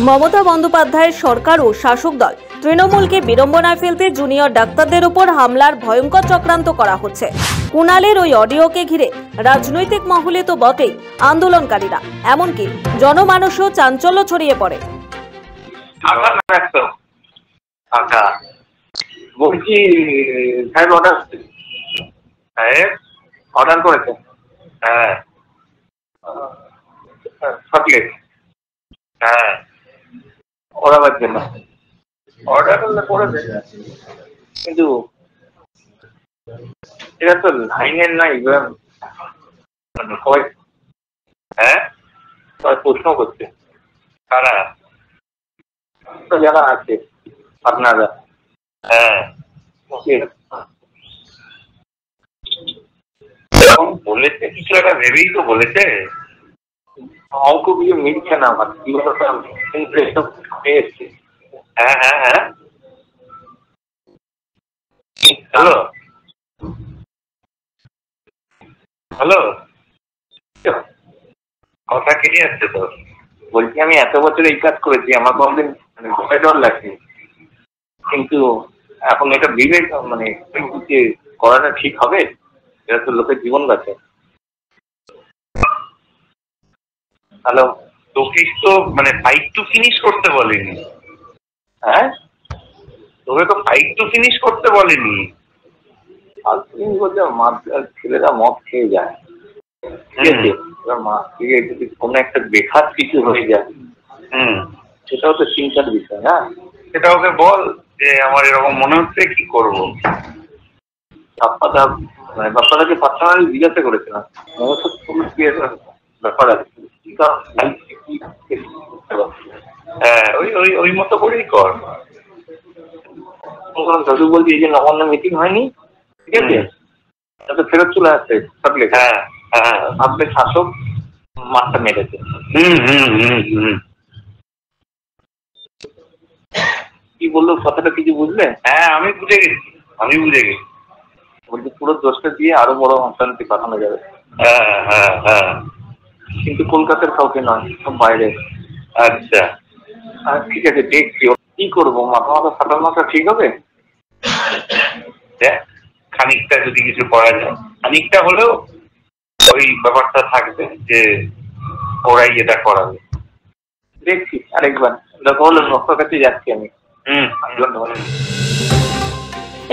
মমতা বন্দ্যোপাধ্যায়ের সরকার ও শাসক দল তৃণমূলকে বিড়ম্বনায় ফেলতে জুনিয়র ডাক্তারদের উপর হামলার ভয়ঙ্কর চক্রান্ত করা হচ্ছে। কুণালের ওই অডিওকে ঘিরে রাজনৈতিক মহলে তো বটেই, আন্দোলনকারীরা এমনকি জনমানুষও চাঞ্চল্য ছড়িয়ে পড়ে। বলছি সাহেব অর্ডার করেছে। হ্যাঁ চকলেট, হ্যাঁ ওরাবার জন্য অর্ডার করেছে, কিন্তু এটা তো লাইনের নাই। সবাই সবাই প্রশ্ন করছে কারা যারা আছে আপনারা। বলেছে কিছু একটা ভেবেই তো বলেছে। অঙ্ক কিছু মিলছে না আমার, কি বলতো পেয়েছি। হ্যাঁ হ্যাঁ হ্যাঁ হ্যালো হ্যালো, কথা কেটে যাচ্ছে তো। বলছি আমি এত বছর এই কাজ করেছি, আমার কোনদিন ডর লাগছে, কিন্তু এখন এটা বিবেক করাটা ঠিক হবে? এটা তো লোকের জীবন গেছে। হ্যালো, তোকে তো ফাইট টু ফিনিশ করতে বলেনি। হ্যাঁ তোকে তো ফাইট টু ফিনিশ করতে বলেনি। আর তুমি বলছো ছেলেরা মদ খেয়ে যায়, ঠিক আছে, মাছ থেকে যদি কোনো একটা বেখাত কিছু হয়ে যায়, সেটাও তো চিন্তার বিষয় না। সেটা ওকে বল যে আমার এরকম মনে হচ্ছে, কি করবো। বাপ্পাদাকে পার্সোনালি জিজ্ঞাসা করেছিলাম ব্যাপার আছে, হ্যাঁ ওই মতো করেই কর। দাদু বলছি এই যে নবান্ন মিটিং হয়নি, ঠিক আছে, তাতে ফেরত চলে আসছে চকলেট। হ্যাঁ হ্যাঁ ভাবলে শাসক মাঠটা মেরেছে। কি বললো কথাটা কিছু বুঝলে? হ্যাঁ আমি বুঝে গেছি। বলছি পুরো দোষটা দিয়ে আরো বড় অশান্তি পাঠানো যাবে। হ্যাঁ হ্যাঁ হ্যাঁ, কিন্তু কলকাতার কাউকে নয়, সব বাইরে। আচ্ছা ঠিক আছে, দেখছি কি করবো। মাথা ফাটার মাথা ঠিক হবে। খানিকটা যদি কিছু করা যায়, খানিকটা হলেও ওই ব্যাপারটা থাকবে যে ওরাই এটা করাবে। দেখছি আরেকবার নকশার কাছে যাচ্ছি আমি।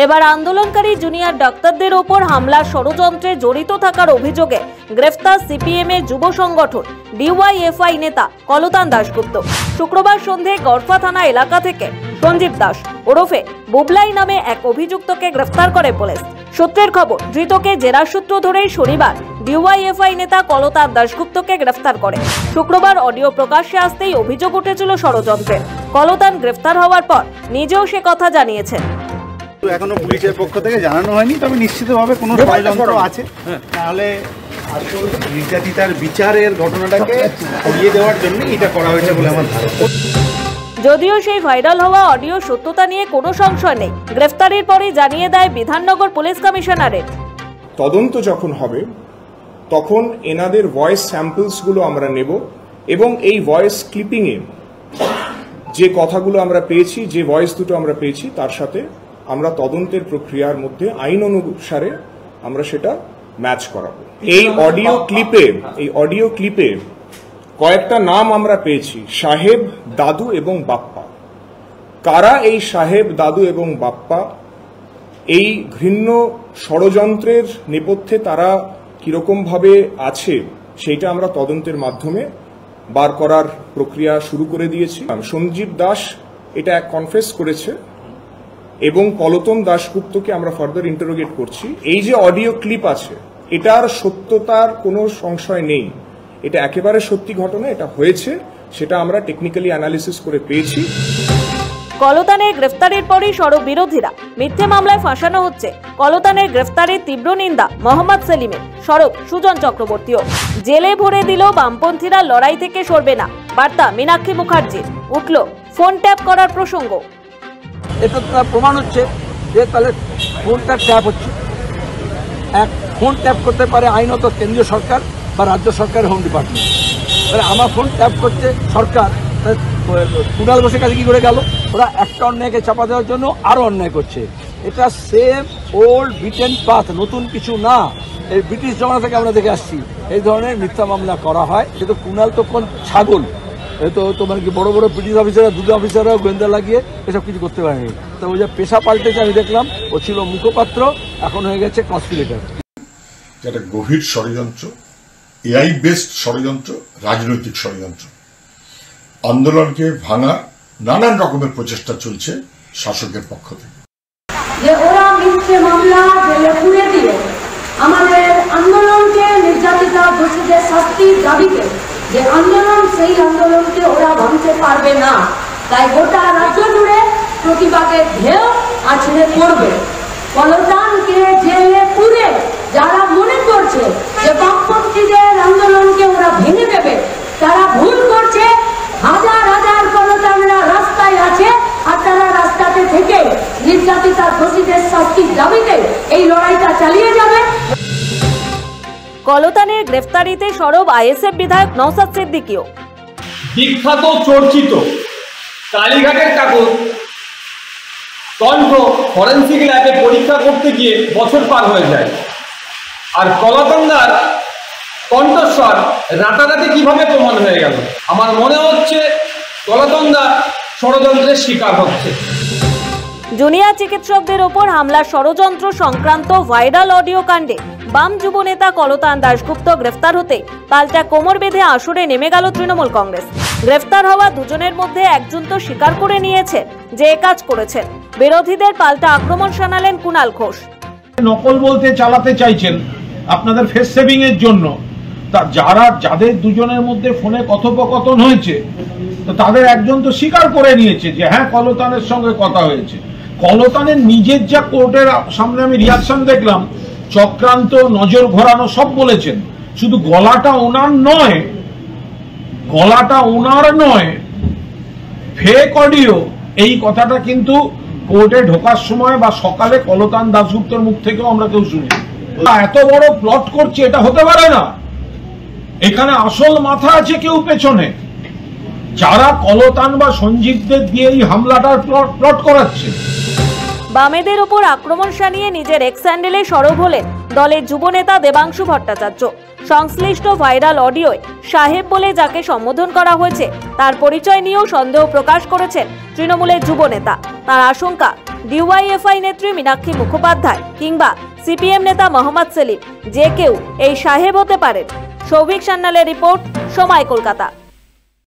এবার আন্দোলনকারী জুনিয়র ডাক্তারদের ওপর হামলার ষড়যন্ত্রে জড়িত থাকার অভিযোগে গ্রেফতার সিপিএম এর যুব সংগঠন ডিওয়াইএফআই নেতা কলতান দাশগুপ্ত। শুক্রবার সন্ধে গড়ফা থানা এলাকা থেকে সঞ্জীব দাস ওরফে বুবলাই নামে এক অভিযুক্তকে গ্রেফতার করে পুলিশ। সূত্রের খবর, ধৃতকে জেরার সূত্র ধরেই শনিবার ডিওয়াইএফআই নেতা কলতান দাশগুপ্তকে গ্রেফতার করে। শুক্রবার অডিও প্রকাশ্যে আসতেই অভিযোগ উঠেছিল ষড়যন্ত্রের। কলতান গ্রেফতার হওয়ার পর নিজেও সে কথা জানিয়েছেন। এখনো পুলিশের পক্ষ থেকে জানানো হয়নি, তবে নিশ্চিতভাবে কোনো ষড়যন্ত্র আছে, তাহলে আসল নির্যাতিতার বিচারের ঘটনাটাকে সরিয়ে দেওয়ার জন্য এটা করা হয়েছে বলে আমার ধারণা। যদিও সেই ভাইরাল হওয়া অডিও সত্যতা নিয়ে কোনো সংশয় নেই। গ্রেফতারের পরে জানিয়ে দেয় বিধাননগর পুলিশ কমিশনারেট। তদন্ত যখন হবে তখন এনাদের ভয়েস স্যাম্পলসগুলো আমরা নেব এবং এই ভয়েস ক্লিপিংয়ে যে কথাগুলো আমরা পেয়েছি, যে ভয়েস দুটো আমরা পেয়েছি, তার সাথে আমরা তদন্তের প্রক্রিয়ার মধ্যে আইন অনুসারে আমরা সেটা ম্যাচ করাবো। এই অডিও ক্লিপে কয়েকটা নাম আমরা পেয়েছি, সাহেব, দাদু এবং বাপ্পা। কারা এই সাহেব, দাদু এবং বাপ্পা, এই ঘৃণ্য ষড়যন্ত্রের নেপথ্যে তারা কিরকম ভাবে আছে, সেইটা আমরা তদন্তের মাধ্যমে বার করার প্রক্রিয়া শুরু করে দিয়েছি। সঞ্জীব দাস এটা কনফেস করেছে এবং কলতন দাশগুপ্তকে আমরা ফার্দার ইন্টারোগেট করছি। এই যে অডিও ক্লিপ আছে, এটার সত্যতার কোনো সংশয় নেই, এটা একেবারে সত্যি ঘটনা, এটা হয়েছে, সেটা আমরা টেকনিক্যালি অ্যানালিসিস করে পেয়েছি। কলতানের গ্রেফতারের পরই সড়ক বিরোধীরা মিথ্যে মামলায় ফাঁসানো হচ্ছে। কলতানের গ্রেফতারের তীব্র নিন্দা মোহাম্মদ সেলিমের, সড়ক সুজন চক্রবর্তীও। জেলে ভরে দিল বামপন্থীরা, লড়াই থেকে সরবে না বার্তা মীনাক্ষী মুখার্জির। উঠল ফোন ট্যাপ করার প্রসঙ্গ। এটা তার প্রমাণ হচ্ছে যে তাহলে ফোনটা ট্যাপ হচ্ছে। এক ফোন ট্যাপ করতে পারে আইনত কেন্দ্রীয় সরকার বা রাজ্য সরকারের হোম ডিপার্টমেন্ট। তাহলে আমার ফোন ট্যাপ করছে সরকার, কুণাল ঘোষের কাছে কি করে গেল? ওরা একটা অন্যায়কে চাপা দেওয়ার জন্য আরো অন্যায় করছে। এটা সেম ওল্ড ব্রিটেন পাথ, নতুন কিছু না। এই ব্রিটিশ জমানা থেকে আমরা দেখে আসছি এই ধরনের মিথ্যা মামলা করা হয়। কিন্তু কুণাল তো কোন ছাগল, তো মানে কি বড় বড় ব্রিটিশ অফিসাররা, দুটো অফিসাররা গোয়েন্দা লাগিয়ে এসব কিছু করতে পারেনি। তো ওই যে পেশা পাল্টেছে, আমি দেখলাম ও ছিল মুখপাত্র, এখন হয়ে গেছে কনস্পিরেটর। একটা গভীর ষড়যন্ত্র, এআই বেসড ষড়যন্ত্র, রাজনৈতিক ষড়যন্ত্র। আন্দোলনকে ভাঙার নানান রকমের প্রচেষ্টা চলছে শাসকের পক্ষ থেকে। যে ওরা মিথ্যে মামলা জেলে পুড়ে দিয়ে আমাদের আন্দোলনকে, নির্যাতিতা দোষীদের শাস্তির দাবিতে যে আন্দোলন, সেই আন্দোলনকে ওরা ভাঙতে পারবে না। তাই গোটা রাজ্য জুড়ে প্রতিবাদের ঢেউ আছড়ে পড়বে। কলতানকে জেলে পুড়ে যারা মনে করছে যে বামপন্থীদের আন্দোলনকে ওরা ভেঙে দেবে, তারা ভুল করছে। হাজার হাজার কলতানরা রাস্তায় আছে, আর তারা রাস্তাতে থেকে নির্যাতিতা দোষীদের শাস্তির দাবিতে এই লড়াইটা চালিয়ে যাবে। কলতানের গ্রেফতারিতে সরব আইএসএফ বিধায়ক নওশাদ সিদ্দিকীও। বিখ্যাত চর্চিত কালীঘাটের কাগজ কণ্ঠ ফরেন্সিক ল্যাবে পরীক্ষা করতে গিয়ে বছর পার হয়ে যায়, আর কলাকান্দার কণ্ঠস্বর রাতারাতি কিভাবে প্রমাণ হয়ে গেল? আমার মনে হচ্ছে কলাকান্দা ষড়যন্ত্রের শিকার হচ্ছে। জুনিয়র চিকিৎসকদের ওপর হামলার ষড়যন্ত্র সংক্রান্ত ভাইরাল অডিও কাণ্ডে বাম যুব নেতা কলতান দাশগুপ্ত গ্রেফতার হতে পাল্টা কোমর বেঁধে আসরে নেমে গেল তৃণমূল কংগ্রেস। গ্রেফতার হওয়া দুজনের মধ্যে একজন তো স্বীকার করে নিয়েছেন যে এ কাজ করেছেন। বিরোধীদের পাল্টা আক্রমণ শানালেন কুণাল ঘোষ। নকল বলতে চালাতে চাইছেন আপনাদের ফেস সেভিং এর জন্য। যাদের দুজনের মধ্যে ফোনে কথোপকথন হয়েছে, তো তাদের একজন তো স্বীকার করে নিয়েছে যে হ্যাঁ কলতানের সঙ্গে কথা হয়েছে। কলতানের নিজের যা কোর্টের সামনে আমি রিয়াকশন দেখলাম, চক্রান্ত, নজর ঘোরানো সব বলেছেন। শুধু গলাটা ওনার নয়, ফেক অডিও, এই কথাটা কিন্তু কোর্টে ঢোকার সময় বা সকালে কলতান দাশগুপ্তর মুখ থেকেও আমরা কেউ শুনি। এত বড় প্লট করছে, এটা হতে পারে না। এখানে আসল মাথা আছে কেউ পেছনে, যারা কলতান বা সঞ্জীবদের দিয়ে এই হামলাটার প্লট করাচ্ছে। বামেদের উপর আক্রমণ শানিয়ে নিজের এক্স হ্যান্ডেলে সরব হলেন দলের যুবনেতা দেবাংশু ভট্টাচার্য। সংশ্লিষ্ট ভাইরাল অডিওয় সাহেব বলে যাকে সম্বোধন করা হয়েছে তার পরিচয় নিয়েও সন্দেহ প্রকাশ করেছেন তৃণমূলের যুবনেতা। তার আশঙ্কা, ডিওয়াইএফআই নেত্রী মীনাক্ষী মুখোপাধ্যায় কিংবা সিপিএম নেতা মোহাম্মদ সেলিম যে কেউ এই সাহেব হতে পারেন। সৌভিক সান্যালের রিপোর্ট, সময়, কলকাতা।